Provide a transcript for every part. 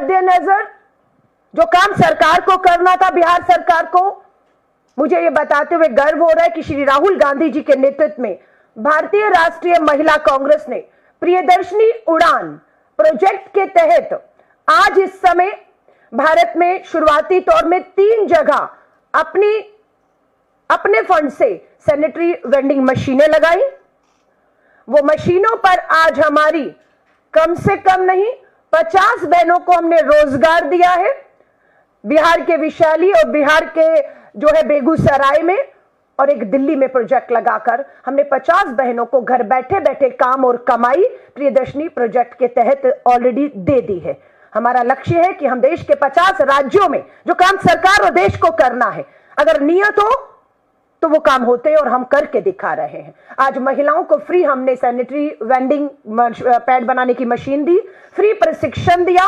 मद्देनजर जो काम सरकार को करना था, बिहार सरकार को, मुझे ये बताते हुए गर्व हो रहा है कि श्री राहुल गांधी जी के नेतृत्व में भारतीय राष्ट्रीय महिला कांग्रेस ने प्रियदर्शनी उड़ान प्रोजेक्ट के तहत आज इस समय भारत में शुरुआती तौर में 3 जगह अपने फंड से सैनिटरी वेंडिंग मशीनें लगाई। वो मशीनों पर आज हमारी कम से कम नहीं 50 बहनों को हमने रोजगार दिया है। बिहार के वैशाली और बिहार के जो है बेगूसराय में और एक दिल्ली में प्रोजेक्ट लगाकर हमने 50 बहनों को घर बैठे बैठे काम और कमाई प्रियदर्शनी प्रोजेक्ट के तहत ऑलरेडी दे दी है। हमारा लक्ष्य है कि हम देश के 50 राज्यों में जो काम सरकार और देश को करना है, अगर नियत हो तो वो काम होते हैं और हम करके दिखा रहे हैं। आज महिलाओं को फ्री हमने सैनिटरी वेंडिंग पैड बनाने की मशीन दी, फ्री प्रशिक्षण दिया।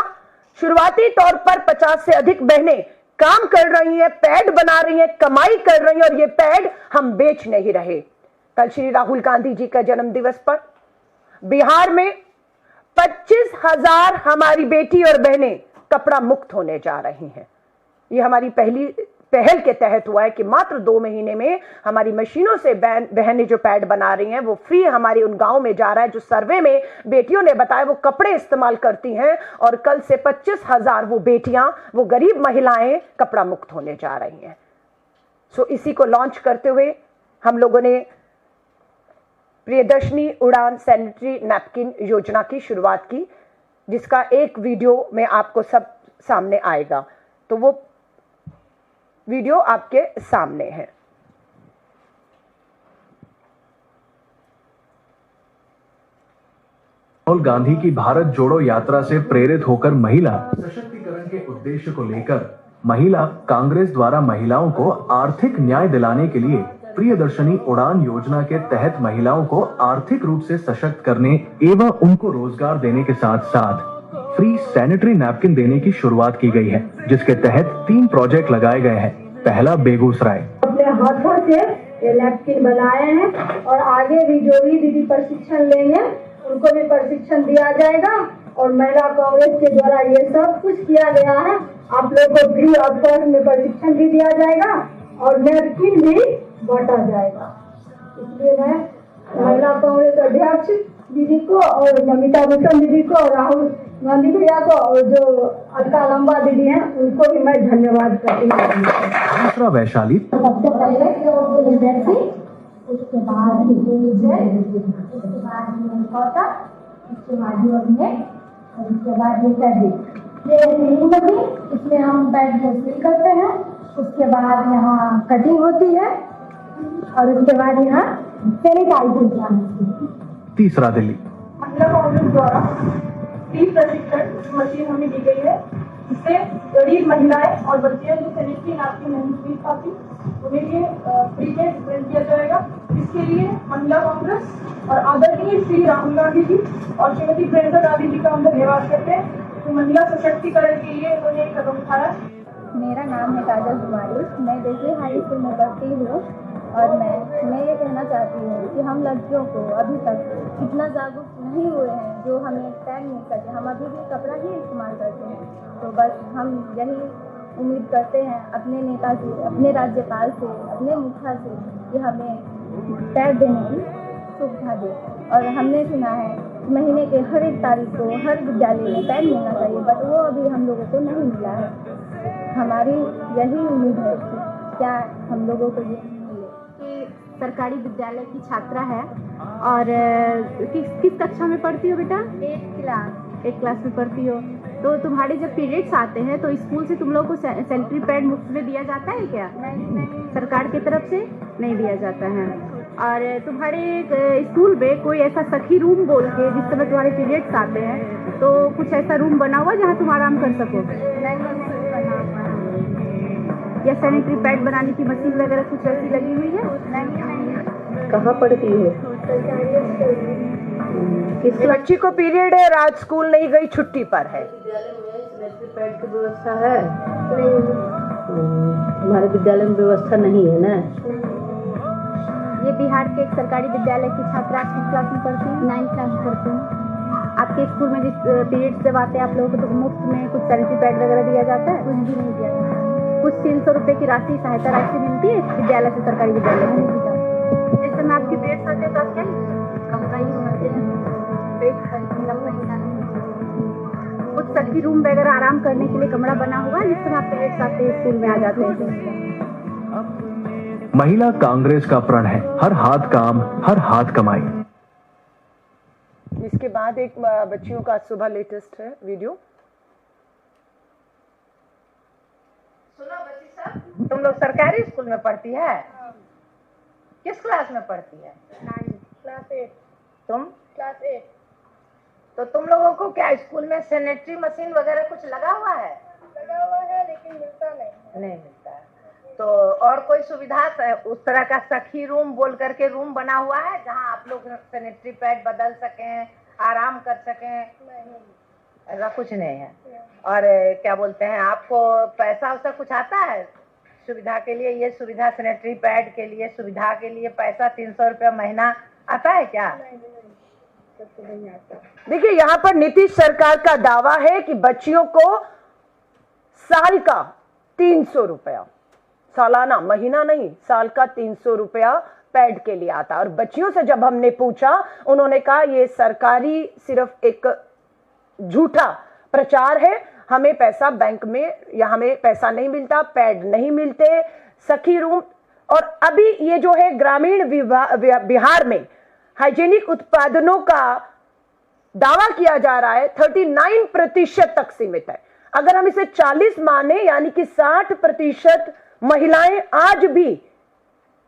शुरुआती तौर पर 50 से अधिक बहनें काम कर रही हैं, पैड बना रही हैं, कमाई कर रही हैं और ये पैड हम बेच नहीं रहे। कल श्री राहुल गांधी जी का जन्म दिवस पर बिहार में 25,000 हमारी बेटी और बहनें कपड़ा मुक्त होने जा रही हैं। ये हमारी पहल के तहत हुआ है कि मात्र 2 महीने में हमारी मशीनों से बहनें जो पैड बना रही हैं वो फ्री हमारे उन गांव में जा रहा है जो सर्वे में बेटियों ने बताया वो कपड़े इस्तेमाल करती हैं और कल से 25,000 वो बेटियां, वो गरीब महिलाएं कपड़ा मुक्त होने जा रही हैं। सो इसी को लॉन्च करते हुए हम लोगों ने प्रियदर्शनी उड़ान सैनिटरी नैपकिन योजना की शुरुआत की, जिसका एक वीडियो में आपको सब सामने आएगा। तो वो वीडियो आपके सामने है। राहुल गांधी की भारत जोड़ो यात्रा से प्रेरित होकर महिला सशक्तिकरण के उद्देश्य को लेकर महिला कांग्रेस द्वारा महिलाओं को आर्थिक न्याय दिलाने के लिए प्रियदर्शनी उड़ान योजना के तहत महिलाओं को आर्थिक रूप से सशक्त करने एवं उनको रोजगार देने के साथ साथ फ्री सैनिटरी नैपकिन देने की शुरुआत की गई है, जिसके तहत 3 प्रोजेक्ट लगाए गए हैं। पहला बेगूसराय, अपने हाथों से ये नैपकिन बनाए हैं और आगे भी जो भी दीदी प्रशिक्षण लेंगे उनको भी प्रशिक्षण दिया जाएगा और महिला कांग्रेस के द्वारा ये सब कुछ किया गया है। आप लोग को फ्री ऑफ कॉस्ट में प्रशिक्षण भी दिया जाएगा और नैपकिन भी बांटा जाएगा। इसलिए मैं महिला कांग्रेस अध्यक्ष दीदी को और नमिता भूषण दीदी को और राहुल गांधी भैया को और जो अलका लंबा दीदी हैं उनको भी मैं धन्यवाद करती हूँ। दूसरा वैशाली, सबसे पहले विद्यार्थी, उसके बाद उसके बाद और उसके बाद ये फैब्रिक, ये रीलिंग मशीन, इसमें हम पैड को सील करते हैं। उसके बाद यहाँ कटिंग होती है और उसके बाद यहाँ सैनिटाइजर। तीसरा दिल्ली, महिला कांग्रेस द्वारा फ्री प्रशिक्षण मशीन हमें दी गई है, जिससे गरीब महिलाएं और बच्चियां जो सैनिटरी नैपकिन नहीं खरीद पाती उन्हें ये फ्री में वितरण किया जाएगा। इसके लिए महिला कांग्रेस और आदरणीय श्री राहुल गांधी जी और श्रीमती प्रियंका गांधी जी का हम धन्यवाद करते हैं। तो महिला सशक्तिकरण के लिए उन्होंने एक कदम उठाया। मेरा नाम है काजल कुमारी, मैं देसी हाई स्कूल में पढ़ती हूँ और मैं ये कहना चाहती हूँ कि हम लड़कियों को अभी तक इतना जागरूक नहीं हुए हैं जो हमें पैड मिल सके। हम अभी भी कपड़ा ही इस्तेमाल करते हैं। तो बस हम यही उम्मीद करते हैं अपने नेता से, अपने राज्यपाल से, अपने मुखिया से कि हमें पैड देने की सुविधा दे। और हमने सुना है महीने के हर एक तारीख को हर विद्यालय में पैड मिलना चाहिए, बट वो अभी हम लोगों को नहीं मिला है। हमारी यही उम्मीद है कि क्या हम लोगों को ये मिले। कि सरकारी विद्यालय की छात्रा है और किस कक्षा में पढ़ती हो बेटा? 1 क्लास में पढ़ती हो। तो तुम्हारे जब पीरियड्स आते हैं तो स्कूल से तुम लोग को सैनिटरी पैड मुफ्त में दिया जाता है क्या? नहीं, सरकार की तरफ से नहीं दिया जाता है। और तुम्हारे स्कूल में कोई ऐसा सखी रूम बोल के जिस समय तुम्हारे पीरियड्स आते हैं तो कुछ ऐसा रूम बना हुआ जहाँ तुम आराम कर सको? या सैनिटरी पैड बनाने की मशीन वगैरह कुछ ऐसी लगी हुई है? कहाँ पढ़ती हो? इस बच्ची को पीरियड है, रात स्कूल नहीं गई, छुट्टी पर है। विद्यालय में सैनिटरी पैड की व्यवस्था है? हमारे विद्यालय में व्यवस्था नहीं है ना। ये बिहार के एक सरकारी विद्यालय की छात्रा किस क्लास में पढ़ती है? 9 क्लास में पढ़ती हूँ। आपके स्कूल में जिस पीरियड्स जब आते हैं आप लोगों को तो मुफ्त में कुछ सैनिटरी पैड वगैरह दिया जाता है? कुछ भी नहीं दिया जाता है। कुछ 300 रुपये की राशि सहायता राशि मिलती है विद्यालय से, सरकारी विद्यालय में? जिस समय आपके पीरियड्स आते हैं तो आप क्या कपड़ा ही बनाते हैं, पेट खरीदना पैसा नहीं। कुछ सभी रूम वगैरह आराम करने के लिए कमरा बना हुआ है जिस समय आप पीरियड्स आते हैं स्कूल में आ जाते हैं? महिला कांग्रेस का प्रण है हर हाथ काम, हर हाथ कमाई। इसके बाद एक बच्चियों का सुबह लेटेस्ट है वीडियो। सुनो बच्ची सब, तुम लोग सरकारी स्कूल में पढ़ती है? किस क्लास में पढ़ती है? क्लास 8। तुम? क्लास 8। तो तुम लोगों को क्या स्कूल में सैनिटरी मशीन वगैरह कुछ लगा हुआ है? लगा हुआ है लेकिन मिलता नहीं। नहीं मिलता है। तो और कोई सुविधा उस तरह का सखी रूम बोल करके रूम बना हुआ है जहाँ आप लोग सैनिटरी पैड बदल सकें, आराम कर सकें? ऐसा कुछ नहीं है। और क्या बोलते हैं, आपको पैसा वैसा कुछ आता है सुविधा के लिए? ये सुविधा सैनिटरी पैड के लिए सुविधा के लिए पैसा 300 रुपया महीना आता है क्या? देखिए, यहाँ पर नीतीश सरकार का दावा है कि बच्चियों को साल का 300 रुपया, सालाना, महीना नहीं, साल का 300 रुपया पैड के लिए आता। और बच्चियों से जब हमने पूछा, उन्होंने कहा ये सरकारी सिर्फ एक झूठा प्रचार है, हमें पैसा बैंक में या हमें पैसा नहीं मिलता, पैड नहीं मिलते, सखी रूम। और अभी ये जो है ग्रामीण बिहार में हाइजीनिक उत्पादनों का दावा किया जा रहा है 39% तक सीमित है। अगर हम इसे 40 माने, यानी कि 60% महिलाएं आज भी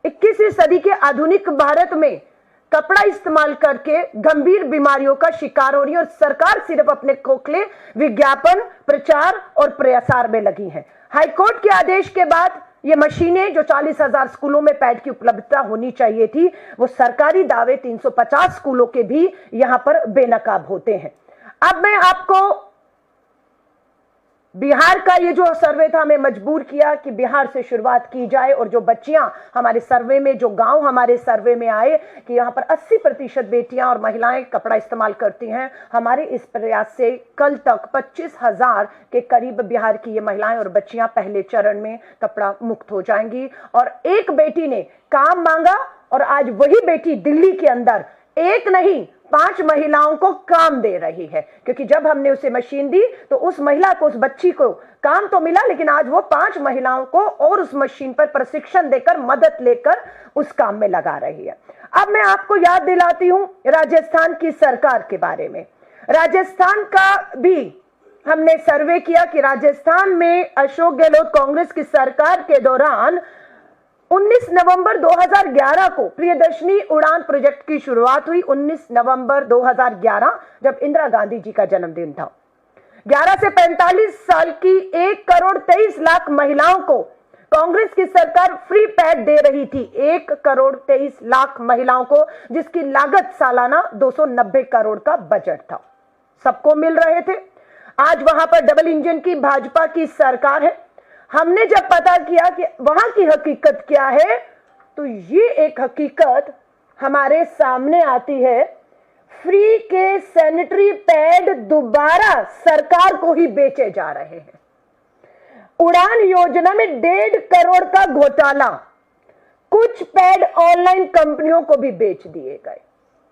21वीं सदी के आधुनिक भारत में कपड़ा इस्तेमाल करके गंभीर बीमारियों का शिकार हो रही है और सरकार सिर्फ अपने खोखले विज्ञापन, प्रचार और प्रसार में लगी है। हाईकोर्ट के आदेश के बाद ये मशीनें जो 40,000 स्कूलों में पैड की उपलब्धता होनी चाहिए थी, वो सरकारी दावे 350 स्कूलों के भी यहां पर बेनकाब होते हैं। अब मैं आपको बिहार का ये जो सर्वे था, हमें मजबूर किया कि बिहार से शुरुआत की जाए। और जो बच्चियां हमारे सर्वे में, जो गांव हमारे सर्वे में आए कि यहां पर 80% बेटियां और महिलाएं कपड़ा इस्तेमाल करती हैं, हमारे इस प्रयास से कल तक 25,000 के करीब बिहार की ये महिलाएं और बच्चियां पहले चरण में कपड़ा मुक्त हो जाएंगी। और एक बेटी ने काम मांगा और आज वही बेटी दिल्ली के अंदर एक नहीं 5 महिलाओं को काम दे रही है, क्योंकि जब हमने उसे मशीन दी तो उस महिला को, उस बच्ची को काम तो मिला, लेकिन आज वो 5 महिलाओं को और उस मशीन पर प्रशिक्षण देकर, मदद लेकर उस काम में लगा रही है। अब मैं आपको याद दिलाती हूं राजस्थान की सरकार के बारे में। राजस्थान का भी हमने सर्वे किया कि राजस्थान में अशोक गहलोत कांग्रेस की सरकार के दौरान 19 नवंबर 2011 को प्रियदर्शनी उड़ान प्रोजेक्ट की शुरुआत हुई। 19 नवंबर 2011 जब इंदिरा गांधी जी का जन्मदिन था। 11 से 45 साल की 1,23,00,000 महिलाओं को कांग्रेस की सरकार फ्री पैड दे रही थी। 1,23,00,000 महिलाओं को, जिसकी लागत सालाना 290 करोड़ का बजट था, सबको मिल रहे थे। आज वहां पर डबल इंजन की भाजपा की सरकार है। हमने जब पता किया कि वहां की हकीकत क्या है, तो ये एक हकीकत हमारे सामने आती है, फ्री के सैनिटरी पैड दोबारा सरकार को ही बेचे जा रहे हैं। उड़ान योजना में 1.5 करोड़ का घोटाला, कुछ पैड ऑनलाइन कंपनियों को भी बेच दिए गए।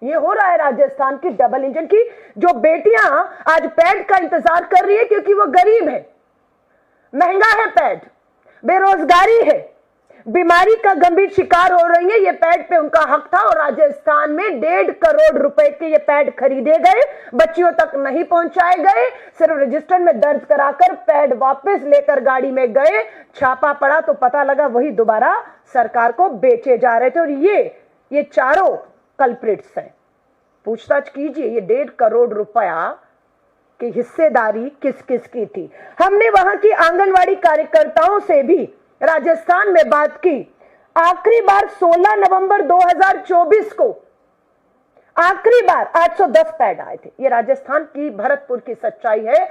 ये हो रहा है राजस्थान की डबल इंजन की जो बेटियां आज पैड का इंतजार कर रही है, क्योंकि वो गरीब है, महंगा है पैड, बेरोजगारी है, बीमारी का गंभीर शिकार हो रही है। ये पैड पे उनका हक था और राजस्थान में 1.5 करोड़ रुपए के ये पैड खरीदे गए, बच्चियों तक नहीं पहुंचाए गए, सिर्फ रजिस्टर में दर्ज कराकर पैड वापस लेकर गाड़ी में गए। छापा पड़ा तो पता लगा वही दोबारा सरकार को बेचे जा रहे थे। और ये चारों कल्प्रिट्स हैं। पूछताछ कीजिए, ये 1.5 करोड़ रुपया की हिस्सेदारी किस किस की थी। हमने वहां की आंगनवाड़ी कार्यकर्ताओं से भी राजस्थान में बात की। आखिरी बार 16 नवंबर 2024 को आखिरी बार 810 पैड आए थे। ये राजस्थान की भरतपुर की सच्चाई है।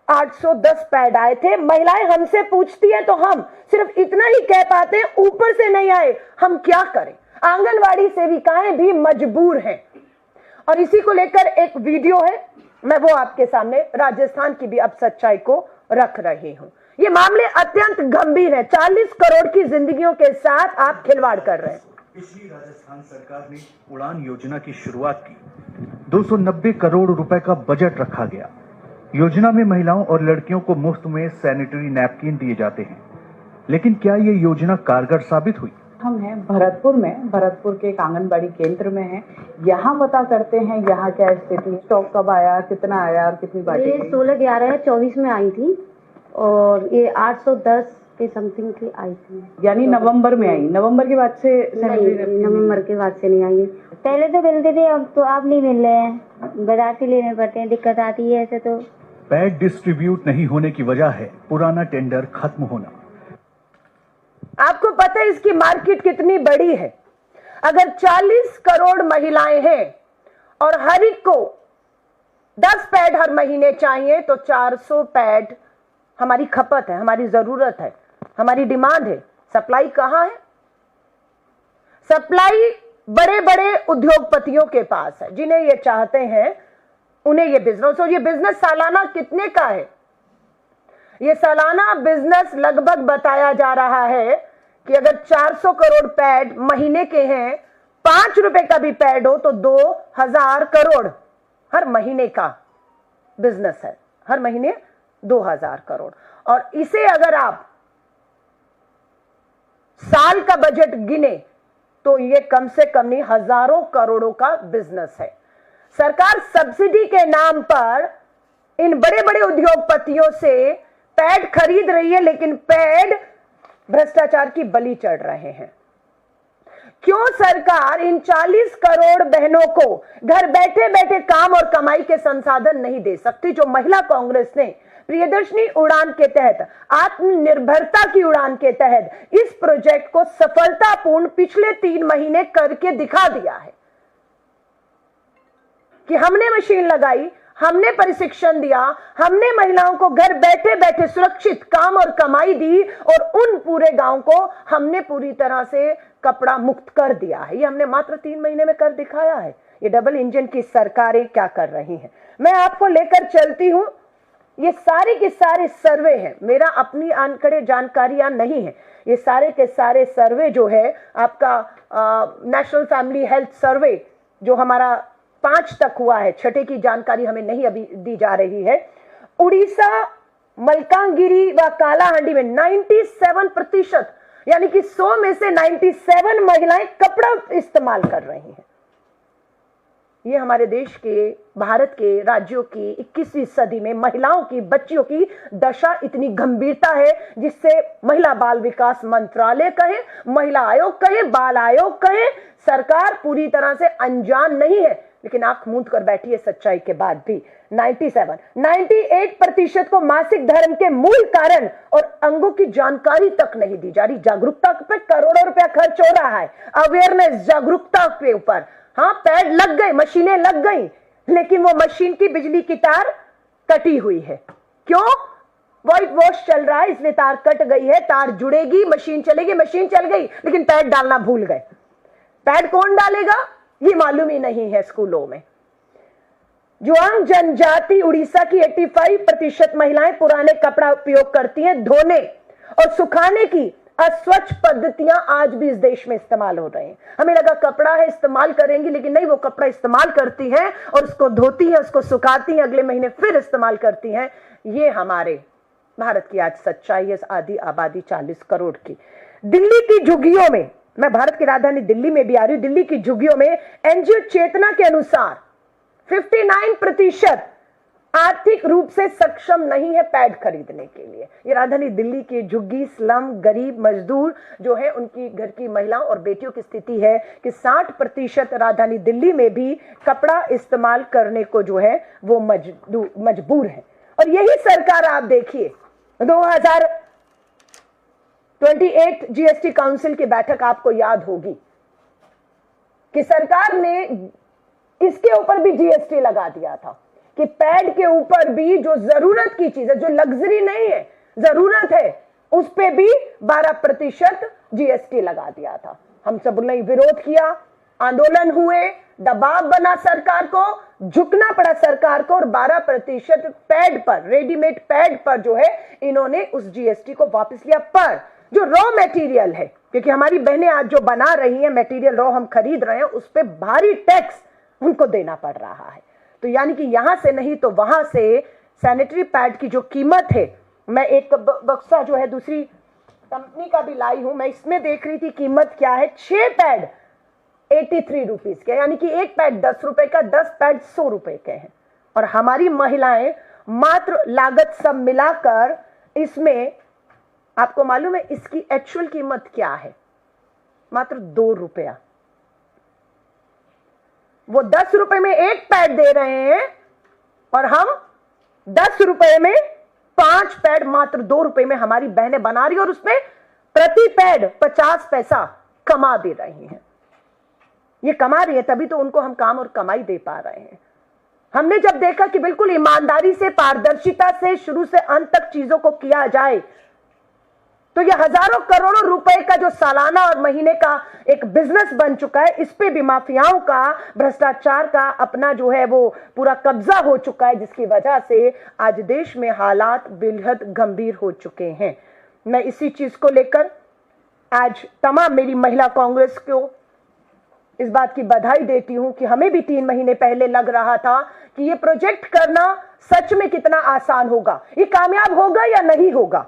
810 पैड आए थे। महिलाएं हमसे पूछती हैं तो हम सिर्फ इतना ही कह पाते हैं, ऊपर से नहीं आए, हम क्या करें। आंगनवाड़ी सेविकाएं भी मजबूर हैं और इसी को लेकर एक वीडियो है, मैं वो आपके सामने राजस्थान की भी अब सच्चाई को रख रही हूं। ये मामले अत्यंत गंभीर है। 40 करोड़ की जिंदगियों के साथ आप खिलवाड़ कर रहे हैं। पिछली राजस्थान सरकार ने उड़ान योजना की शुरुआत की। 290 करोड़ रुपए का बजट रखा गया। योजना में महिलाओं और लड़कियों को मुफ्त में सैनिटरी नैपकिन दिए जाते हैं, लेकिन क्या ये योजना कारगर साबित हुई? हम हैं भरतपुर में, भरतपुर के एक आंगनबाड़ी केंद्र में हैं। यहाँ पता करते हैं यहाँ क्या स्थिति है, स्टॉक कब आया, कितना आया और कितनी बाटी? ये 16/11/24 में आई थी और ये 810 के समथिंग की आई थी। यानी नवंबर में आई। नवंबर के बाद से नहीं, नवंबर के बाद से नहीं आई है। पहले तो मिलते थे, अब तो आप नहीं मिल रहे हैं, बाजार से लेने पड़ते हैं, दिक्कत आती है ऐसे। तो पैड डिस्ट्रीब्यूट नहीं होने की वजह है पुराना टेंडर खत्म होना। आपको पता है इसकी मार्केट कितनी बड़ी है? अगर 40 करोड़ महिलाएं हैं और हर एक को 10 पैड हर महीने चाहिए तो 400 पैड हमारी खपत है, हमारी जरूरत है, हमारी डिमांड है। सप्लाई कहां है? सप्लाई बड़े बड़े उद्योगपतियों के पास है, जिन्हें ये चाहते हैं उन्हें ये बिजनेस। और ये बिजनेस सालाना कितने का है? ये सालाना बिजनेस लगभग बताया जा रहा है कि अगर 400 करोड़ पैड महीने के हैं, 5 रुपए का भी पैड हो तो 2000 करोड़ हर महीने का बिजनेस है। हर महीने 2000 करोड़। और इसे अगर आप साल का बजट गिने तो ये कम से कम नहीं हजारों करोड़ों का बिजनेस है। सरकार सब्सिडी के नाम पर इन बड़े बड़े उद्योगपतियों से पैड खरीद रही है, लेकिन पैड भ्रष्टाचार की बलि चढ़ रहे हैं। क्यों सरकार इन 40 करोड़ बहनों को घर बैठे बैठे काम और कमाई के संसाधन नहीं दे सकती? जो महिला कांग्रेस ने प्रियदर्शनी उड़ान के तहत, आत्मनिर्भरता की उड़ान के तहत इस प्रोजेक्ट को सफलतापूर्ण पिछले 3 महीने करके दिखा दिया है कि हमने मशीन लगाई, हमने प्रशिक्षण दिया, हमने महिलाओं को घर बैठे बैठे सुरक्षित काम और कमाई दी और उन पूरे गांव को हमने पूरी तरह से कपड़ा मुक्त कर दिया है। ये हमने मात्र 3 महीने में कर दिखाया है। ये डबल इंजन की सरकारें क्या कर रही हैं? मैं आपको लेकर चलती हूं। ये सारे के सारे सर्वे हैं, मेरा अपनी आंकड़े जानकारियां नहीं है। ये सारे के सारे सर्वे जो है आपका नेशनल फैमिली हेल्थ सर्वे जो हमारा 5 तक हुआ है, 6 की जानकारी हमें नहीं अभी दी जा रही है। उड़ीसा, मलकानगिरी व कालाहांडी में 97% यानी कि 100 में से 97 महिलाएं कपड़ा इस्तेमाल कर रही हैं। ये हमारे देश के, भारत के राज्यों की 21वीं सदी में महिलाओं की, बच्चियों की दशा इतनी गंभीरता है जिससे महिला बाल विकास मंत्रालय कहे, महिला आयोग कहे, बाल आयोग कहे, सरकार पूरी तरह से अनजान नहीं है। लेकिन आंख मूंद कर बैठी है सच्चाई के बाद भी। 98% को मासिक धर्म के मूल कारण और अंगों की जानकारी तक नहीं दी जा रही। जागरूकता पे करोड़ों रुपया खर्च हो रहा है, अवेयरनेस, जागरूकता के ऊपर। हाँ, पैड लग गए, मशीनें लग गई, लेकिन वो मशीन की बिजली की तार कटी हुई है। क्यों? व्हाइट वॉश चल रहा है, इसलिए तार कट गई है। तार जुड़ेगी, मशीन चलेगी, मशीन चल गई, लेकिन पैड डालना भूल गए। पैड कौन डालेगा ये मालूम ही नहीं है स्कूलों में। जुआंग जनजाति उड़ीसा की 85% महिलाएं पुराने कपड़ा उपयोग करती हैं। धोने और सुखाने की अस्वच्छ पद्धतियां आज भी इस देश में इस्तेमाल हो रही हैं। हमें लगा कपड़ा है, इस्तेमाल करेंगी, लेकिन नहीं, वो कपड़ा इस्तेमाल करती हैं और उसको धोती है, उसको सुखाती हैं, अगले महीने फिर इस्तेमाल करती हैं। ये हमारे भारत की आज सच्चाई है, आधी आबादी 40 करोड़ की। दिल्ली की झुग्गियों में, मैं भारत की राजधानी दिल्ली में भी आ रही हूं, दिल्ली की झुग्गियों में एनजीओ चेतना के अनुसार 59% आर्थिक रूप से सक्षम नहीं है पैड खरीदने के लिए। ये राजधानी दिल्ली की झुग्गी, स्लम, गरीब मजदूर जो है, उनकी घर की महिलाओं और बेटियों की स्थिति है कि 60% राजधानी दिल्ली में भी कपड़ा इस्तेमाल करने को जो है वो मजबूर है। और यही सरकार आप देखिए, 2028 जीएसटी काउंसिल की बैठक आपको याद होगी कि सरकार ने इसके ऊपर भी जीएसटी लगा दिया था कि पैड के ऊपर भी जो जरूरत की चीज है, जो लग्जरी नहीं है, जरूरत है, उस पे भी 12% जीएसटी लगा दिया था। हम सब ने विरोध किया, आंदोलन हुए, दबाव बना सरकार को, झुकना पड़ा सरकार को और 12% पैड पर, रेडीमेड पैड पर जो है इन्होंने उस जीएसटी को वापस लिया। पर जो रॉ मटेरियल है, क्योंकि हमारी बहनें आज जो बना रही हैं मटेरियल रॉ हम खरीद रहे हैं, उस पर भारी टैक्स उनको देना पड़ रहा है। तो यानी कि यहां से नहीं तो वहां से सैनिटरी पैड की जो कीमत है, मैं एक बक्सा जो है दूसरी कंपनी का भी लाई हूं, मैं इसमें देख रही थी कीमत क्या है, 6 पैड 83 रुपीज के, यानी कि एक पैड 10 रुपए का, 10 पैड 100 रुपए के हैं। और हमारी महिलाएं मात्र लागत सब मिलाकर इसमें, आपको मालूम है इसकी एक्चुअल कीमत क्या है, मात्र 2 रुपया। वो 10 रुपए में एक पैड दे रहे हैं और हम 10 रुपए में 5 पैड मात्र 2 रुपए में हमारी बहनें बना रही और उसमें प्रति पैड 50 पैसा कमा भी रही हैं। ये कमा रही है तभी तो उनको हम काम और कमाई दे पा रहे हैं। हमने जब देखा कि बिल्कुल ईमानदारी से, पारदर्शिता से शुरू से अंत तक चीजों को किया जाए, तो ये हजारों करोड़ों रुपए का जो सालाना और महीने का एक बिजनेस बन चुका है, इस पे भी माफियाओं का, भ्रष्टाचार का अपना जो है वो पूरा कब्जा हो चुका है, जिसकी वजह से आज देश में हालात बेहद गंभीर हो चुके हैं। मैं इसी चीज को लेकर आज तमाम मेरी महिला कांग्रेस को इस बात की बधाई देती हूं कि हमें भी 3 महीने पहले लग रहा था कि ये प्रोजेक्ट करना सच में कितना आसान होगा, ये कामयाब होगा या नहीं होगा।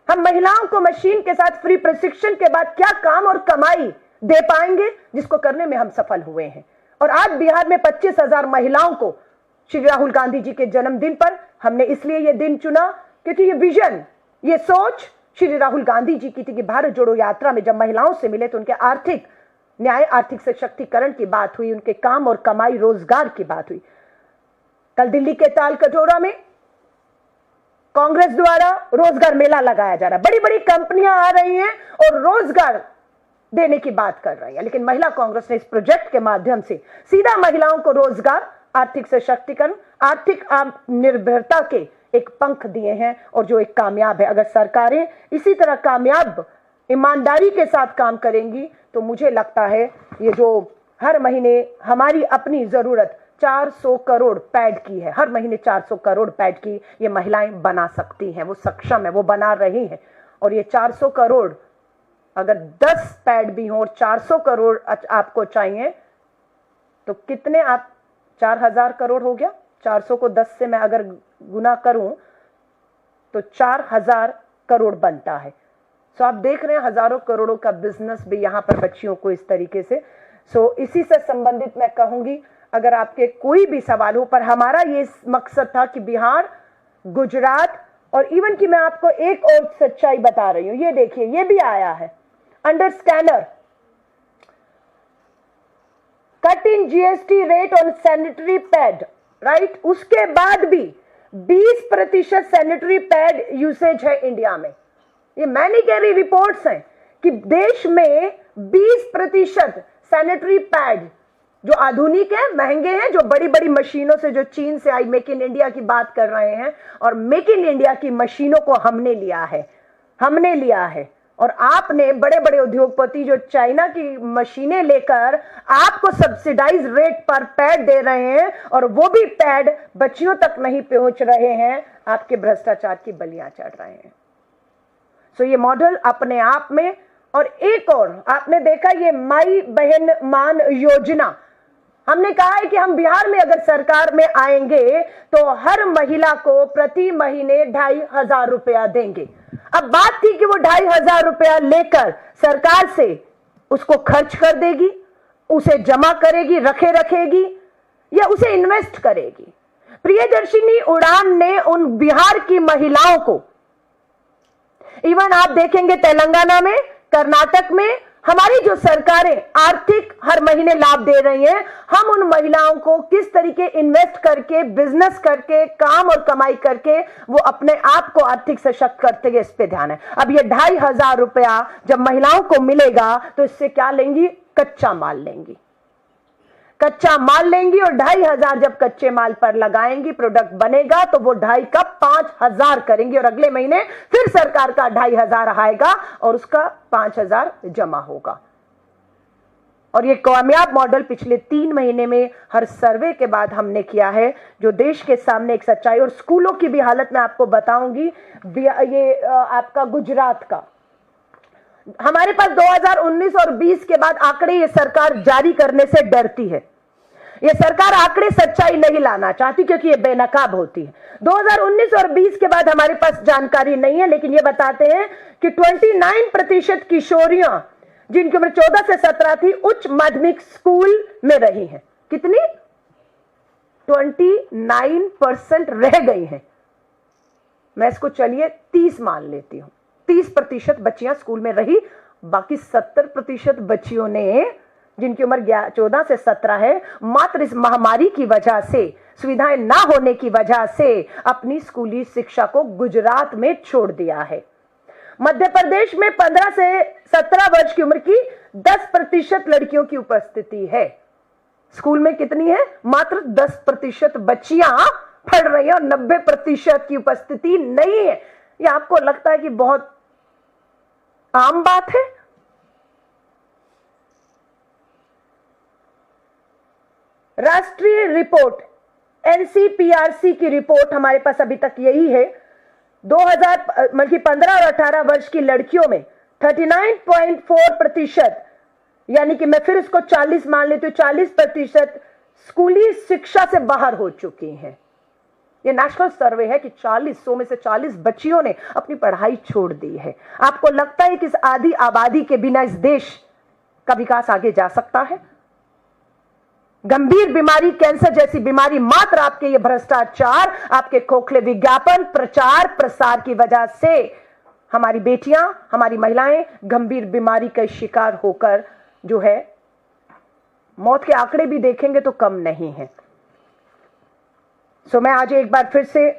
हम महिलाओं को मशीन के साथ फ्री प्रशिक्षण के बाद क्या काम और कमाई दे पाएंगे, जिसको करने में हम सफल हुए हैं। और आज बिहार में 25,000 महिलाओं को श्री राहुल गांधी जी के जन्मदिन पर हमने इसलिए ये दिन चुना क्योंकि ये विजन, ये सोच श्री राहुल गांधी जी की थी कि भारत जोड़ो यात्रा में जब महिलाओं से मिले तो उनके आर्थिक न्याय, आर्थिक सशक्तिकरण की बात हुई, उनके काम और कमाई, रोजगार की बात हुई। कल दिल्ली के ताल कटोरा में कांग्रेस द्वारा रोजगार मेला लगाया जा रहा है। बड़ी बड़ी कंपनियां आ रही हैं और रोजगार देने की बात कर रही है, लेकिन महिला कांग्रेस ने इस प्रोजेक्ट के माध्यम से सीधा महिलाओं को रोजगार, आर्थिक सशक्तिकरण, आर्थिक आत्मनिर्भरता के एक पंख दिए हैं और जो एक कामयाब है। अगर सरकारें इसी तरह कामयाब ईमानदारी के साथ काम करेंगी तो मुझे लगता है ये जो हर महीने हमारी अपनी जरूरत 400 करोड़ पैड की है, हर महीने 400 करोड़ पैड की ये महिलाएं बना सकती हैं, वो सक्षम है, वो बना रही हैं। और ये 400 करोड़ अगर 10 पैड भी हो और 400 करोड़ आपको चाहिए तो कितने, आप 4000 करोड़ हो गया। 400 को 10 से मैं अगर गुना करूं तो 4000 करोड़ बनता है। सो आप देख रहे हैं हजारों करोड़ों का बिजनेस भी यहाँ पर बच्चियों को इस तरीके से। सो इसी से संबंधित मैं कहूंगी, अगर आपके कोई भी सवाल हो, पर हमारा ये मकसद था कि बिहार, गुजरात और इवन कि मैं आपको एक और सच्चाई बता रही हूं, ये देखिए ये भी आया है under scanner, cut in GST rate on sanitary pad, right. उसके बाद भी 20% सैनिटरी पैड यूसेज है इंडिया में। ये मैं नहीं कह रही, रिपोर्ट्स हैं कि देश में 20% सैनिटरी पैड जो आधुनिक है, महंगे हैं, जो बड़ी बड़ी मशीनों से, जो चीन से आई, मेक इन इंडिया की बात कर रहे हैं, और मेक इन इंडिया की मशीनों को हमने लिया है। और आपने बड़े बड़े उद्योगपति जो चाइना की मशीनें लेकर आपको सब्सिडाइज रेट पर पैड दे रहे हैं और वो भी पैड बच्चियों तक नहीं पहुंच रहे हैं, आपके भ्रष्टाचार की बलियां चढ़ रहे हैं। सो ये मॉडल अपने आप में। और एक और आपने देखा ये माई बहन मान योजना, हमने कहा है कि हम बिहार में अगर सरकार में आएंगे तो हर महिला को प्रति महीने 2500 रुपया देंगे। अब बात थी कि वो 2500 रुपया लेकर सरकार से उसको खर्च कर देगी, उसे जमा करेगी, रखेगी या उसे इन्वेस्ट करेगी। प्रियदर्शिनी उड़ान ने उन बिहार की महिलाओं को, इवन आप देखेंगे तेलंगाना में, कर्नाटक में, हमारी जो सरकारें आर्थिक हर महीने लाभ दे रही हैं, हम उन महिलाओं को किस तरीके इन्वेस्ट करके, बिजनेस करके, काम और कमाई करके वो अपने आप को आर्थिक सशक्त करते हैं, इस पे ध्यान है। अब ये 2500 रुपया जब महिलाओं को मिलेगा तो इससे क्या लेंगी, कच्चा माल लेंगी, और 2500 जब कच्चे माल पर लगाएंगी, प्रोडक्ट बनेगा तो वो 2.5 का 5000 करेंगी और अगले महीने फिर सरकार का 2500 आएगा और उसका 5000 जमा होगा। और ये कामयाब मॉडल पिछले 3 महीने में हर सर्वे के बाद हमने किया है, जो देश के सामने एक सच्चाई। और स्कूलों की भी हालत मैं आपको बताऊंगी। ये आपका गुजरात का, हमारे पास 2019 और 20 के बाद आंकड़े ये सरकार जारी करने से डरती है। ये सरकार आंकड़े सच्चाई नहीं लाना चाहती क्योंकि ये बेनकाब होती है। 2019 और 20 के बाद हमारे पास जानकारी नहीं है, लेकिन ये बताते हैं कि 29% किशोरियां जिनकी उम्र 14 से 17 थी उच्च माध्यमिक स्कूल में रही हैं। कितनी? 29% रह गई हैं। मैं इसको चलिए 30 मान लेती हूं। 30% बच्चियां स्कूल में रही, बाकी 70% बच्चियों ने, जिनकी उम्र 14 से 17 है, मात्र इस महामारी की वजह से, सुविधाएं ना होने की वजह से अपनी स्कूली शिक्षा को गुजरात में छोड़ दिया है। मध्य प्रदेश में 15 से 17 वर्ष की उम्र की 10% लड़कियों की उपस्थिति है। स्कूल में कितनी है? मात्र 10% बच्चियां पढ़ रही हैं और 90% की उपस्थिति नहीं है। ये आपको लगता है कि बहुत आम बात है? राष्ट्रीय रिपोर्ट एनसीपीआरसी की रिपोर्ट हमारे पास अभी तक यही है। 15 और 18 वर्ष की लड़कियों में 39.4%, यानी कि मैं फिर इसको 40 मान लेती हूं, 40% स्कूली शिक्षा से बाहर हो चुकी हैं। ये नेशनल सर्वे है कि 100 में से 40 बच्चियों ने अपनी पढ़ाई छोड़ दी है। आपको लगता है कि इस आधी आबादी के बिना इस देश का विकास आगे जा सकता है? गंभीर बीमारी, कैंसर जैसी बीमारी मात्र आपके ये भ्रष्टाचार, आपके खोखले विज्ञापन, प्रचार प्रसार की वजह से हमारी बेटियां, हमारी महिलाएं गंभीर बीमारी का शिकार होकर जो है, मौत के आंकड़े भी देखेंगे तो कम नहीं है। मैं आज एक बार फिर से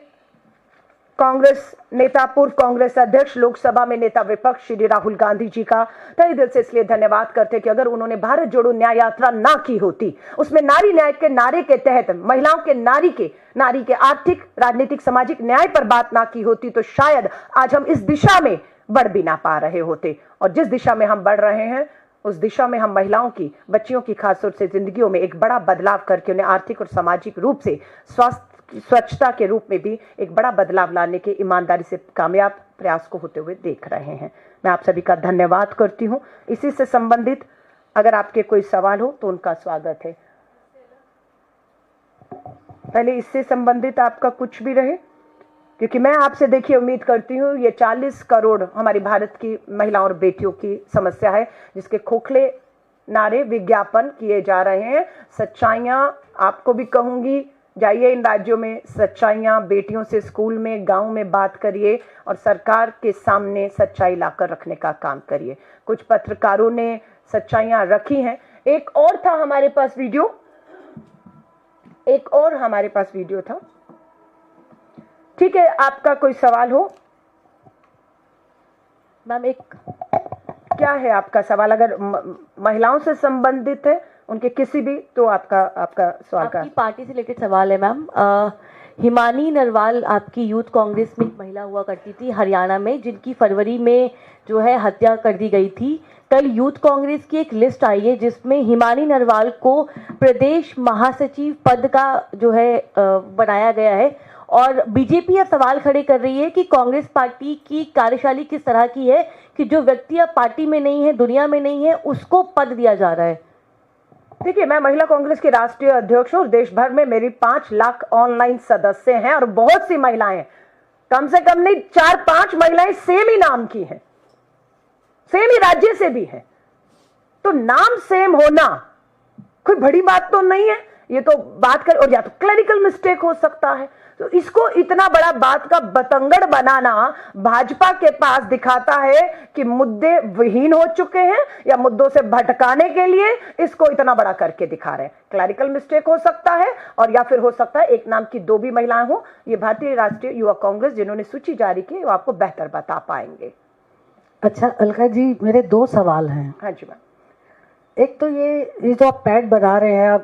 कांग्रेस नेता, पूर्व कांग्रेस अध्यक्ष, लोकसभा में नेता विपक्ष श्री राहुल गांधी जी का तहे दिल से इसलिए धन्यवाद करते कि अगर उन्होंने भारत जोड़ो न्याय यात्रा ना की होती, उसमें नारी न्याय के नारे के तहत महिलाओं के, नारी के आर्थिक, राजनीतिक, सामाजिक न्याय पर बात ना की होती, तो शायद आज हम इस दिशा में बढ़ भी ना पा रहे होते। और जिस दिशा में हम बढ़ रहे हैं, उस दिशा में हम महिलाओं की, बच्चियों की खासतौर से जिंदगियों में एक बड़ा बदलाव करके उन्हें आर्थिक और सामाजिक रूप से, स्वच्छता के रूप में भी एक बड़ा बदलाव लाने के ईमानदारी से कामयाब प्रयास को होते हुए देख रहे हैं। मैं आप सभी का धन्यवाद करती हूं। इसी से संबंधित अगर आपके कोई सवाल हो तो उनका स्वागत है। पहले इससे संबंधित आपका कुछ भी रहे, क्योंकि मैं आपसे देखिए उम्मीद करती हूँ ये 40 करोड़ हमारी भारत की महिलाओं और बेटियों की समस्या है, जिसके खोखले नारे, विज्ञापन किए जा रहे हैं। सच्चाइयाँ आपको भी कहूंगी, जाइए इन राज्यों में, सच्चाइयाँ बेटियों से स्कूल में, गांव में बात करिए और सरकार के सामने सच्चाई लाकर रखने का काम करिए। कुछ पत्रकारों ने सच्चाइयाँ रखी हैं। एक और था हमारे पास वीडियो था। ठीक है, आपका कोई सवाल हो मैम? क्या है आपका सवाल? अगर महिलाओं से संबंधित है, उनके किसी भी, तो आपका सवाल का। आपकी पार्टी से रिलेटेड सवाल है मैम। हिमानी नरवाल आपकी यूथ कांग्रेस में एक महिला हुआ करती थी हरियाणा में, जिनकी फरवरी में जो है हत्या कर दी गई थी। कल यूथ कांग्रेस की एक लिस्ट आई है जिसमें हिमानी नरवाल को प्रदेश महासचिव पद का जो है बनाया गया है, और बीजेपी अब सवाल खड़े कर रही है कि कांग्रेस पार्टी की कार्यशैली किस तरह की है कि जो व्यक्ति अब पार्टी में नहीं है, दुनिया में नहीं है, उसको पद दिया जा रहा है। देखिए, मैं महिला कांग्रेस की राष्ट्रीय अध्यक्ष हूँ और देश भर में मेरी 5 लाख ऑनलाइन सदस्य हैं और बहुत सी महिलाएं, कम से कम नहीं 4-5 महिलाएं सेम ही नाम की हैं, सेम ही राज्य से भी हैं। तो नाम सेम होना कोई बड़ी बात तो नहीं है। ये तो बात कर, और या तो क्लरिकल मिस्टेक हो सकता है। तो इसको इतना बड़ा बात का बतंगड़ बनाना भाजपा के पास दिखाता है कि मुद्दे विहीन हो चुके हैं, या मुद्दों से भटकाने के लिए इसको इतना बड़ा करके दिखा रहे हैं। क्लरिकल मिस्टेक हो सकता है, और या फिर हो सकता है एक नाम की 2 भी महिलाएं हो। ये भारतीय राष्ट्रीय युवा कांग्रेस जिन्होंने सूची जारी की, वो आपको बेहतर बता पाएंगे। अच्छा अलका जी, मेरे 2 सवाल हैं। हाँ जी मैम। एक तो ये जो आप पैड बना रहे हैं आप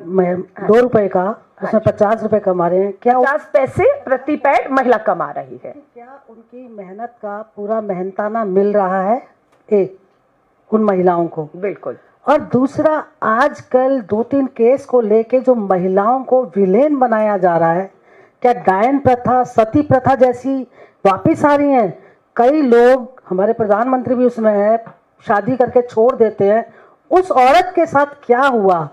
2 रुपए का, उसमें 50 रुपए कमा रहे हैं, क्या 50 पैसे प्रति पैड महिला कमा रही है? क्या उनकी मेहनत का पूरा मेहनताना मिल रहा है एक उन महिलाओं को? बिल्कुल। और दूसरा, आजकल 2-3 केस को लेके जो महिलाओं को विलेन बनाया जा रहा है, क्या डायन प्रथा, सती प्रथा जैसी वापिस आ रही हैं? कई लोग, हमारे प्रधानमंत्री भी उसमें है, शादी करके छोड़ देते हैं। उस औरत के साथ क्या हुआ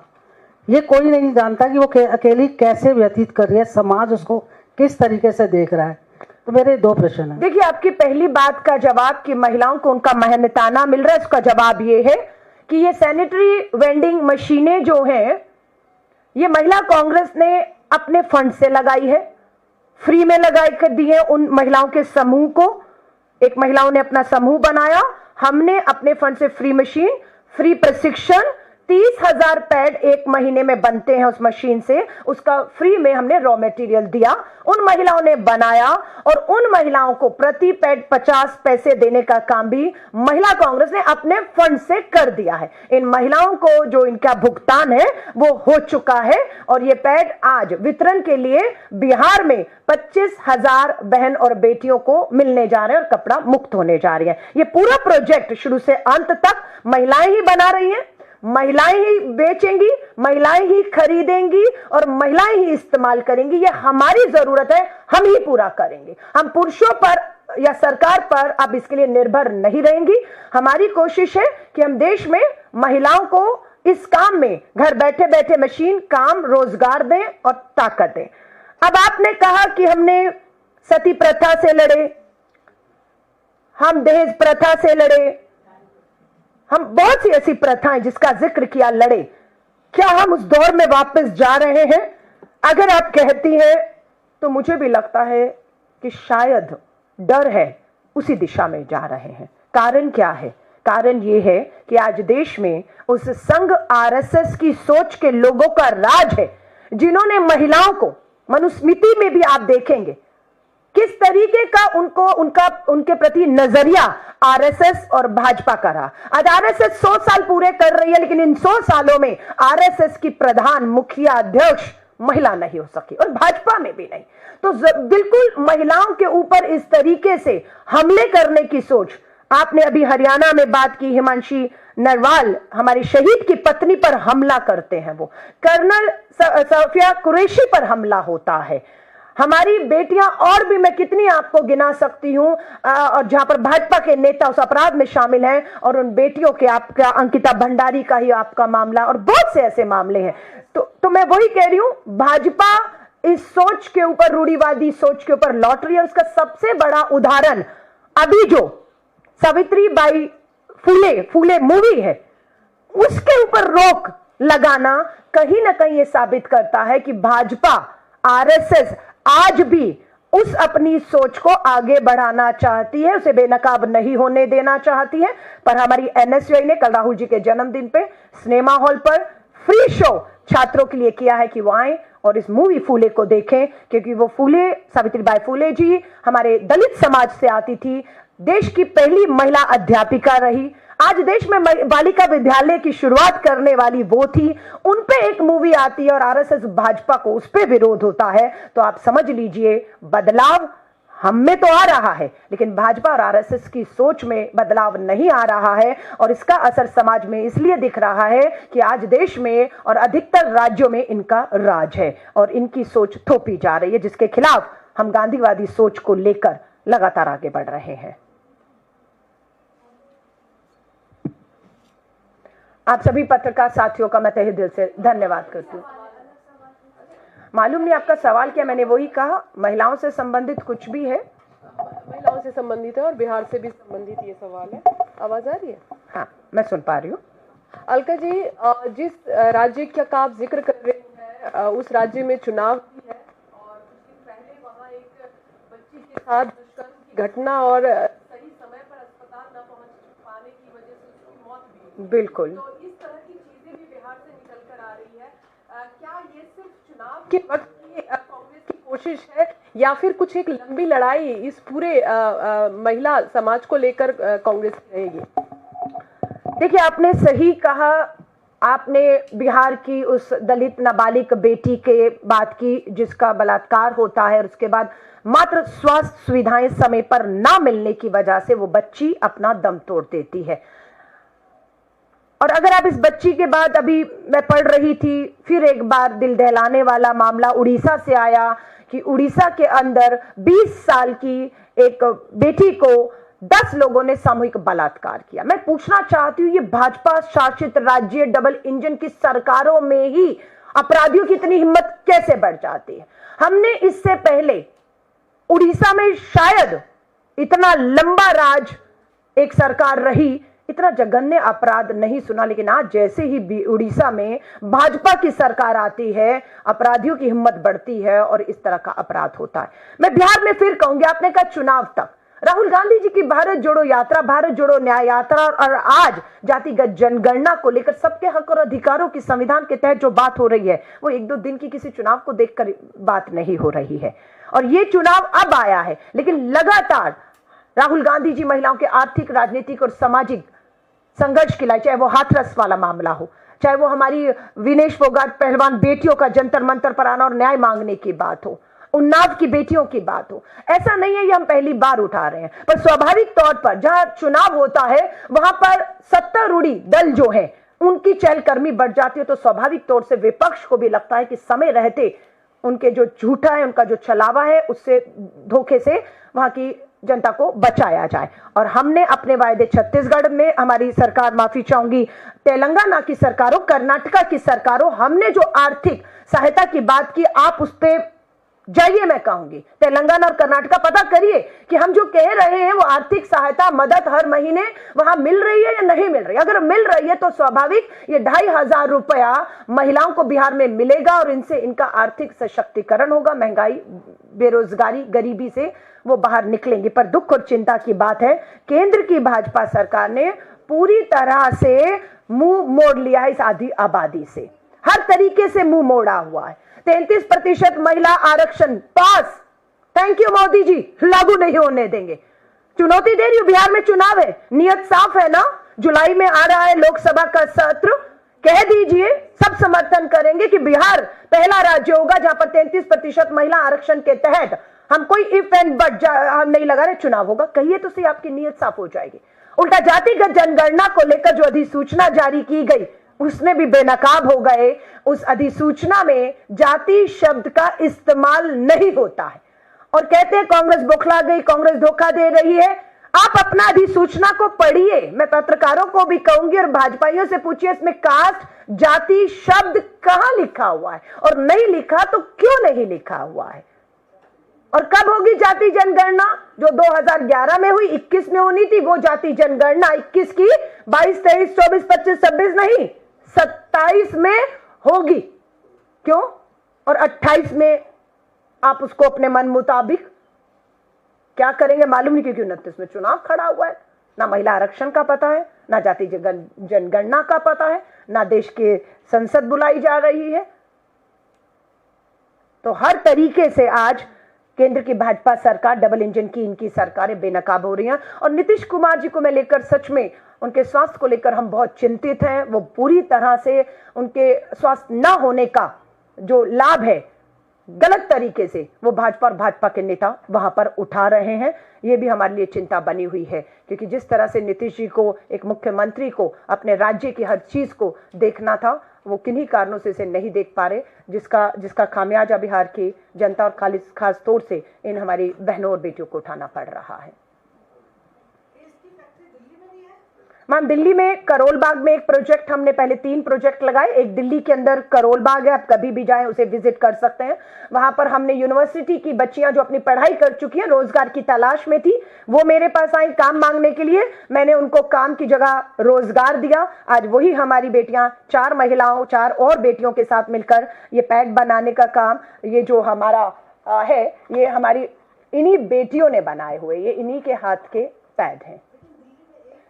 ये कोई नहीं जानता कि वो अकेली कैसे व्यतीत कर रही है, समाज उसको किस तरीके से देख रहा है। तो मेरे 2 प्रश्न हैं। देखिए, आपकी पहली बात का जवाब कि महिलाओं को उनका मेहनताना मिल रहा है, उसका जवाब ये है कि ये सैनिटरी वेंडिंग मशीनें जो हैं, ये महिला कांग्रेस ने अपने फंड से लगाई है, फ्री में लगाई कर दी है उन महिलाओं के समूह को। एक महिलाओं ने अपना समूह बनाया, हमने अपने फंड से फ्री मशीन, फ्री प्रशिक्षण, 30,000 पैड एक महीने में बनते हैं उस मशीन से, उसका फ्री में हमने रॉ मटेरियल दिया, उन महिलाओं ने बनाया और उन महिलाओं को प्रति पैड 50 पैसे देने का काम भी महिला कांग्रेस ने अपने फंड से कर दिया है। इन महिलाओं को जो इनका भुगतान है वो हो चुका है और ये पैड आज वितरण के लिए बिहार में 25,000 बहन और बेटियों को मिलने जा रहे हैं और कपड़ा मुक्त होने जा रही है। ये पूरा प्रोजेक्ट शुरू से अंत तक महिलाएं ही बना रही हैं, महिलाएं ही बेचेंगी, महिलाएं ही खरीदेंगी और महिलाएं ही इस्तेमाल करेंगी। ये हमारी जरूरत है, हम ही पूरा करेंगे। हम पुरुषों पर या सरकार पर अब इसके लिए निर्भर नहीं रहेंगी। हमारी कोशिश है कि हम देश में महिलाओं को इस काम में घर बैठे बैठे मशीन काम रोजगार दें और ताकत दें। अब आपने कहा कि हमने सती प्रथा से लड़े, हम दहेज प्रथा से लड़े, हम बहुत सी ऐसी प्रथाएं जिसका जिक्र किया लड़े। क्या हम उस दौर में वापस जा रहे हैं? अगर आप कहती हैं तो मुझे भी लगता है कि शायद डर है, उसी दिशा में जा रहे हैं। कारण क्या है? कारण यह है कि आज देश में उस संघ आरएसएस की सोच के लोगों का राज है, जिन्होंने महिलाओं को, मनुस्मृति में भी आप देखेंगे किस तरीके का उनके प्रति नजरिया आरएसएस और भाजपा का रहा। आज आरएसएस 100 साल पूरे कर रही है, लेकिन इन 100 सालों में आरएसएस की प्रधान, मुखिया, अध्यक्ष महिला नहीं हो सकी और भाजपा में भी नहीं। तो बिल्कुल महिलाओं के ऊपर इस तरीके से हमले करने की सोच, आपने अभी हरियाणा में बात की, हिमांशी नरवाल हमारी शहीद की पत्नी पर हमला करते हैं, वो कर्नल सफिया कुरैशी पर हमला होता है। हमारी बेटियां और भी मैं कितनी आपको गिना सकती हूं, और जहां पर भाजपा के नेता उस अपराध में शामिल हैं, और उन बेटियों के आपका अंकिता भंडारी का ही आपका मामला और बहुत से ऐसे मामले हैं। तो मैं वही कह रही हूं, भाजपा इस सोच के ऊपर, रूढ़िवादी सोच के ऊपर लौट रही है। उसका सबसे बड़ा उदाहरण अभी जो सावित्रीबाई फुले मूवी है, उसके ऊपर रोक लगाना कहीं ना कहीं ये साबित करता है कि भाजपा, आरएसएस आज भी उस अपनी सोच को आगे बढ़ाना चाहती है, उसे बेनकाब नहीं होने देना चाहती है। पर हमारी एनएसयूआई ने कल राहुल जी के जन्मदिन पे सिनेमा हॉल पर फ्री शो छात्रों के लिए किया है कि वो आए और इस मूवी फूले को देखें, क्योंकि वो फूले, सावित्रीबाई फूले जी हमारे दलित समाज से आती थी, देश की पहली महिला अध्यापिका रही, आज देश में बालिका विद्यालय की शुरुआत करने वाली वो थी। उन पे एक मूवी आती है और आरएसएस भाजपा को उस पे विरोध होता है, तो आप समझ लीजिए बदलाव हम में तो आ रहा है, लेकिन भाजपा और आरएसएस की सोच में बदलाव नहीं आ रहा है। और इसका असर समाज में इसलिए दिख रहा है कि आज देश में और अधिकतर राज्यों में इनका राज है और इनकी सोच थोपी जा रही है, जिसके खिलाफ हम गांधीवादी सोच को लेकर लगातार आगे बढ़ रहे हैं। आप सभी पत्रकार साथियों का मैं तहे दिल से धन्यवाद करती हूँ। मालूम नहीं आपका सवाल क्या, मैंने वही कहा, महिलाओं से संबंधित कुछ भी है, महिलाओं से संबंधित है और बिहार से भी संबंधित ये सवाल है। आवाज आ रही है? हाँ, मैं सुन पा रही हूँ। अलका जी, जिस राज्य का आप जिक्र कर रहे हैं, उस राज्य में चुनाव भी है और कुछ दिन पहले वहाँ एक बच्ची के साथ दुष्कर्म की घटना और सही समय पर अस्पताल न पहुँच पाने की वजह से उसकी मौत भी हुई। बिल्कुल। तो इस तरह की चीजें भी बिहार से निकल कर आ रही है। क्या ये सिर्फ चुनाव के वक्त की कांग्रेस की कोशिश है या फिर कुछ एक लंबी लड़ाई इस पूरे महिला समाज को लेकर कांग्रेस की रहेगी? देखिए, आपने सही कहा, आपने बिहार की उस दलित नाबालिग बेटी के बात की जिसका बलात्कार होता है और उसके बाद मात्र स्वास्थ्य सुविधाएं समय पर ना मिलने की वजह से वो बच्ची अपना दम तोड़ देती है। और अगर आप इस बच्ची के बाद, अभी मैं पढ़ रही थी, फिर एक बार दिल दहलाने वाला मामला उड़ीसा से आया कि उड़ीसा के अंदर 20 साल की एक बेटी को 10 लोगों ने सामूहिक बलात्कार किया। मैं पूछना चाहती हूँ, ये भाजपा शासित राज्य डबल इंजन की सरकारों में ही अपराधियों की इतनी हिम्मत कैसे बढ़ जाती है? हमने इससे पहले उड़ीसा में शायद इतना लंबा राज एक सरकार रही, इतना जघन्य अपराध नहीं सुना, लेकिन आज जैसे ही उड़ीसा में भाजपा की सरकार आती है, अपराधियों की हिम्मत बढ़ती है और इस तरह का अपराध होता है। मैं बिहार में फिर कहूंगी, आपने कहा चुनाव तक, राहुल गांधी जी की भारत जोड़ो यात्रा, भारत जोड़ो न्याय यात्रा और आज जातिगत जनगणना को लेकर सबके हक और अधिकारों की संविधान के तहत जो बात हो रही है, वो 1-2 दिन की किसी चुनाव को देखकर बात नहीं हो रही है। और ये चुनाव अब आया है, लेकिन लगातार राहुल गांधी जी महिलाओं के आर्थिक, राजनीतिक और सामाजिक संघर्ष के लिए, चाहे वो हाथरस वाला मामला हो, चाहे वो हमारी विनेश फोगाट पहलवान बेटियों का जंतर मंतर पर आना और न्याय मांगने की बात हो, उन्नाव की बेटियों की बात हो, ऐसा नहीं है ये हम पहली बार उठा रहे हैं। पर स्वाभाविक तौर पर जहां चुनाव होता है वहां पर सत्तारूढ़ी दल जो है उनकी चहलकदमी बढ़ जाती है, तो स्वाभाविक तौर से विपक्ष को भी लगता है कि समय रहते उनके जो झूठा है, उनका जो छलावा है, उससे धोखे से वहां की जनता को बचाया जाए। और हमने अपने वायदे छत्तीसगढ़ में हमारी सरकार, माफी चाहूंगी, तेलंगाना की सरकारों, कर्नाटका की सरकारों, हमने जो आर्थिक सहायता की बात की, आप उस पर जाइए, मैं कहूंगी तेलंगाना और कर्नाटका पता करिए कि हम जो कह रहे हैं वो आर्थिक सहायता, मदद हर महीने वहां मिल रही है या नहीं मिल रही है। अगर मिल रही है तो स्वाभाविक ये 2500 रुपया महिलाओं को बिहार में मिलेगा और इनसे इनका आर्थिक सशक्तिकरण होगा, महंगाई, बेरोजगारी, गरीबी से वो बाहर निकलेंगे। पर दुख और चिंता की बात है, केंद्र की भाजपा सरकार ने पूरी तरह से मुंह मोड़ लिया है इस आधी आबादी से, हर तरीके से मुंह मोड़ा हुआ है। 33% महिला आरक्षण पास, थैंक यू मोदी जी, लागू नहीं होने देंगे। चुनौती दे रही हूं, बिहार में चुनाव है, नियत साफ है ना, जुलाई में आ रहा है लोकसभा का सत्र, कह दीजिए सब समर्थन करेंगे कि बिहार पहला राज्य होगा जहां पर 33% महिला आरक्षण के तहत हम कोई इफ एंड बट हम नहीं लगा रहे, चुनाव होगा। कहिए तो सही, आपकी नियत साफ हो जाएगी। उल्टा जातिगत जनगणना को लेकर जो अधिसूचना जारी की गई उसने भी बेनकाब हो गए। उस अधिसूचना में जाति शब्द का इस्तेमाल नहीं होता है और कहते हैं कांग्रेस बौखला गई, कांग्रेस धोखा दे रही है। आप अपना अधिसूचना को पढ़िए, मैं पत्रकारों को भी कहूंगी और भाजपाइयों से पूछिए इसमें कास्ट, जाति शब्द कहां लिखा हुआ है, और नहीं लिखा तो क्यों नहीं लिखा हुआ है। और कब होगी जाति जनगणना? जो 2011 में हुई, 21 में होनी थी वो जाति जनगणना, 21 की 22, 23, 24, 25, 26 नहीं, 27 में होगी। क्यों? और 28 में आप उसको अपने मन मुताबिक क्या करेंगे मालूम नहीं, क्योंकि 29 में चुनाव खड़ा हुआ है। ना महिला आरक्षण का पता है, ना जाति जनगणना का पता है, ना देश के संसद बुलाई जा रही है। तो हर तरीके से आज केंद्र की भाजपा सरकार, डबल इंजन की इनकी सरकारें बेनकाब हो रही हैं। और नीतीश कुमार जी को मैं लेकर, सच में उनके स्वास्थ्य को लेकर हम बहुत चिंतित हैं। वो पूरी तरह से उनके स्वास्थ्य न होने का जो लाभ है गलत तरीके से वो भाजपा और भाजपा के नेता वहां पर उठा रहे हैं। ये भी हमारे लिए चिंता बनी हुई है, क्योंकि जिस तरह से नीतीश जी को, एक मुख्यमंत्री को अपने राज्य की हर चीज को देखना था, वो किन्हीं कारणों से इसे नहीं देख पा रहे, जिसका खामियाजा बिहार की जनता और खास तौर से इन हमारी बहनों और बेटियों को उठाना पड़ रहा है। मैम, दिल्ली में करोल बाग में एक प्रोजेक्ट, हमने पहले 3 प्रोजेक्ट लगाए। एक दिल्ली के अंदर करोल बाग है, आप कभी भी जाएं उसे विजिट कर सकते हैं। वहां पर हमने यूनिवर्सिटी की बच्चियां जो अपनी पढ़ाई कर चुकी हैं, रोजगार की तलाश में थी, वो मेरे पास आई काम मांगने के लिए। मैंने उनको काम की जगह रोजगार दिया। आज वही हमारी बेटियां, 4 महिलाओं, 4 और बेटियों के साथ मिलकर ये पैड बनाने का काम, ये जो हमारा है, ये हमारी इन्हीं बेटियों ने बनाए हुए, ये इन्हीं के हाथ के पैड हैं।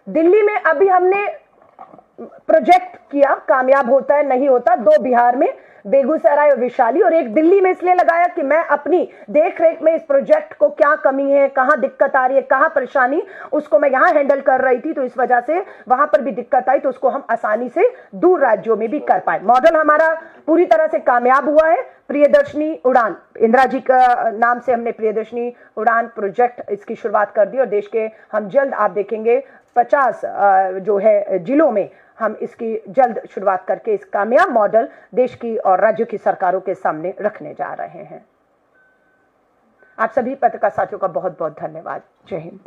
दिल्ली में अभी हमने प्रोजेक्ट किया, कामयाब होता है नहीं होता, 2 बिहार में, बेगूसराय और वैशाली, और एक दिल्ली में इसलिए लगाया कि मैं अपनी देख रेख में इस प्रोजेक्ट को क्या कमी है, कहां दिक्कत आ रही है, कहां परेशानी, उसको मैं यहां हैंडल कर रही थी, तो इस वजह से वहां पर भी दिक्कत आई, तो उसको हम आसानी से दूर राज्यों में भी कर पाए। मॉडल हमारा पूरी तरह से कामयाब हुआ है। प्रियदर्शनी उड़ान, इंदिरा जी का नाम से हमने प्रियदर्शनी उड़ान प्रोजेक्ट इसकी शुरुआत कर दी, और देश के हम जल्द, आप देखेंगे, 50 जो है जिलों में हम इसकी जल्द शुरुआत करके इस कामयाब मॉडल देश की और राज्यों की सरकारों के सामने रखने जा रहे हैं। आप सभी पत्रकार साथियों का बहुत बहुत धन्यवाद। जय हिंद।